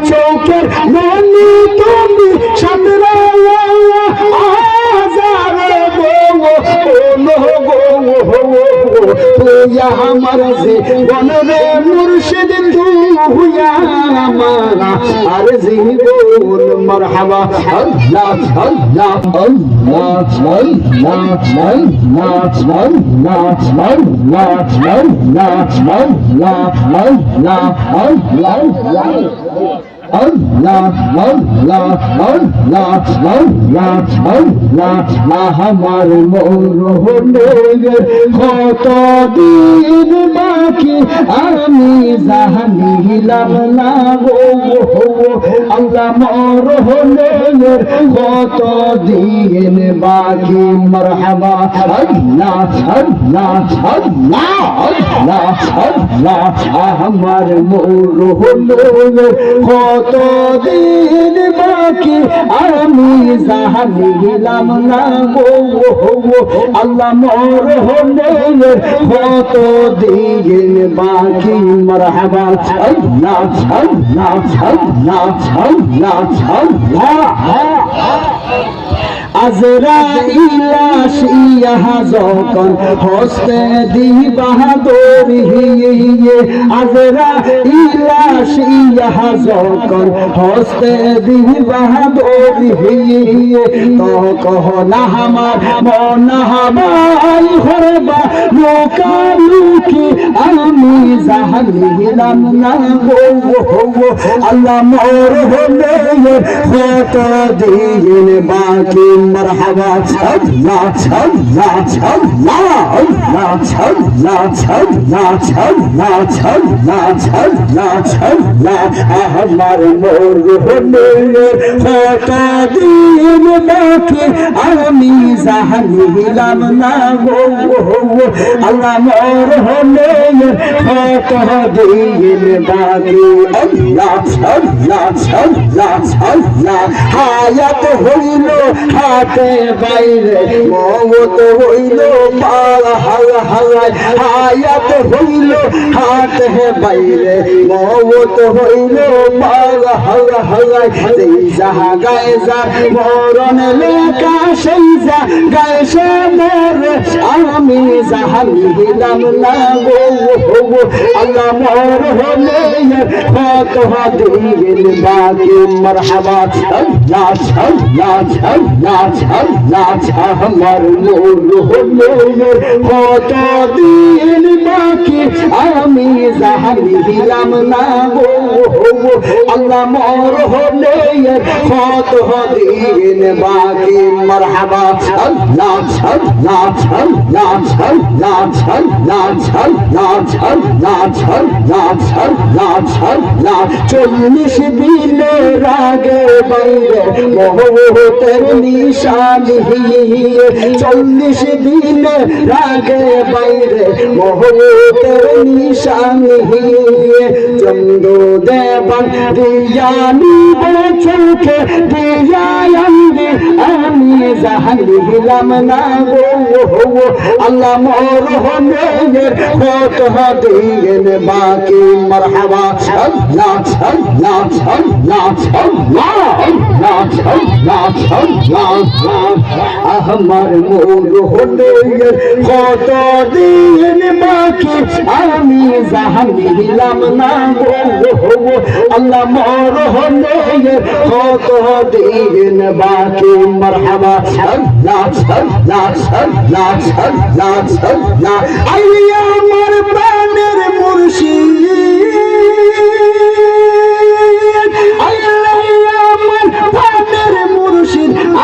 চৌকের মনি তুমি সাতরা আজারে তুই আমার জীবন রে মুর্শিদ তুই আমার আর জীবন মারহাবা আল্লাহ আল্লাহ আল্লাহ আল্লাহ আমার মরহনের কত দিন বাকি আমি জানিলাম না গো আল্লাহ মরহনের কত দিন বাকি মারহাবা আল্লাহ আল্লাহ আল্লাহ আল্লাহ আল্লাহ আমার মরহনের কত দিন বাকি আমি জানিলাম না গো আল্লাহ মরহনের কত দিন বাকি মারহাবা আল্লাহ আল্লাহ আল্লাহ আল্লাহ আল্লাহ আজরাইল আসিয়া যখন হস্তে দিবা দরিয়ে আজরাইল আসিয়া যখন হস্তে দিবা দরিয়ে তখন আমার মন হাবাই হরবা লোকালুকি আমি জানিলাম না গো আল্লাহ মরহনের কত দিন বাকি مرحبا الله الله الله الله الله الله الله الله আমার মরহনের কত দিন বাকি আমি জানিলাম না গো আল্লাহ মরহনের কত দিন বাকি আল্লাহ আল্লাহ আল্লাহ আল্লাহ হায়াত হইল হাতে বাইরে মওত হইল পালা হাওয়া হাওয়ায় হায়াত হইল হাতে বাইরে মওত হইল পালা হাওয়া হাওয়ায় যেই জায়গায় যা মরণ লেখা সেই জায়গায় সে মরে আমি জানিলাম না গো আল্লাহ মরহনের কত দিন বাকি মারহাবা আল্লাহ আল্লাহ আল্লাহ আল্লাহ আমার মরহনের কত দিন বাকি আমি জানিলাম না গো আল্লাহ মরহনের কত দিন বাকি মারহাবা আল্লাহ আল্লাহ আল্লাহ আল্লাহ আল্লাহ আল্লাহ আল্লাহ আল্লাহ আল্লাহ 40 দিনের আগে বাইরে মহব্বতের নিশানি 40 দিনের আগে বাইরে মহব্বতের নিশানি চন্দ্র দেবান দিয়ানি চোখে দিয়ানি আমি জানিলাম না গো আল্লাহ মরহনের কত দিন বাকি মারহাবা আল্লাহ আল্লাহ আল্লাহ আল্লাহ আল্লাহ আল্লাহ আল্লাহ আমার মরহনের কত দিন বাকি আমি জানিলাম না গো আল্লাহ মরহনের কত দিন বাকি মারহাবা আল্লাহ আল্লাহ আল্লাহ আল্লাহ আল্লাহ আইয়া আমার প্রাণের মুর্শিদ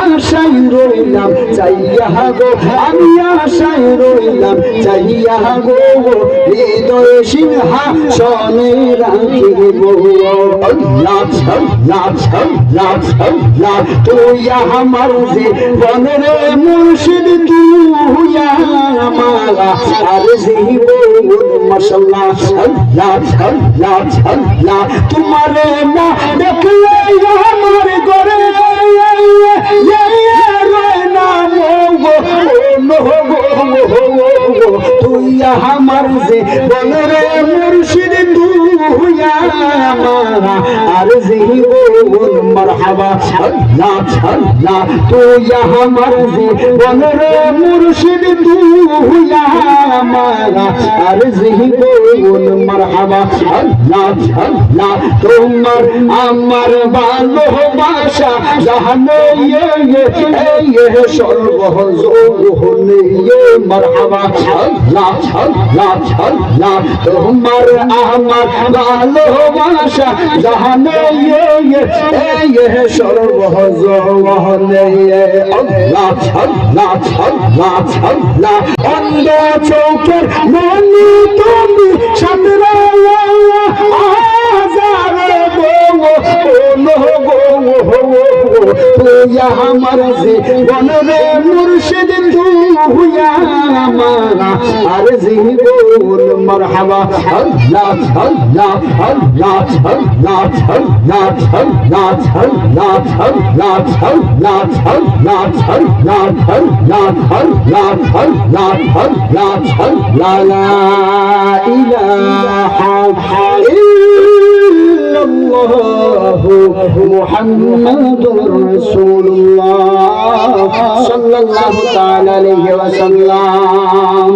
আশাই রইলাম চাইয়া গো আমি আশাই রইলাম চাইয়া গো হৃদয় সিংহাসনে রাখিব আল্লাহ আল্লাহ আল্লাহ আল্লাহ তুই আমার জীবনের মুর্শিদ তুই আমার আর জীবন মাশাআল্লাহ আল্লাহ আল্লাহ আল্লাহ তোমারে না দেখলে আমার ঘরে তুই আমার জীবনের মুর্শিদ তুই ইয়া মারা আরজি বল মারহাবা আল্লাহ আল্লাহ তু ইয়া আমার জীবন রে মুর্শিদ তু ইয়া মারা আরজি বল মারহাবা আল্লাহ আল্লাহ তোমার আমার ভালোবাসা জাহানে সর্বজনে মারহাবা আল্লাহ আল্লাহ আল্লাহ তোমার আমার ভালোবাসা জাহানে সর্বজনে আল্লাহ আল্লাহ আল্লাহ আল্লাহ অন্ধ চোখের মনি তুমি সামনে আজারে তুইয়া আমার জীবন রে মুর্শিদ তুইয়া আমারা আর জীবন মারহাবা আল্লাহ আল্লাহ আল্লাহ আল্লাহ আল্লাহ আল্লাহ আল্লাহ আল্লাহ আল্লাহ আল্লাহ আল্লাহ আল্লাহ আল্লাহ আল্লাহ আল্লাহ আল্লাহ লা ইলাহা মুহাম্মাদুর রাসূলুল্লাহ সাল্লাল্লাহু তাআলা আলাইহি ওয়াসাল্লাম।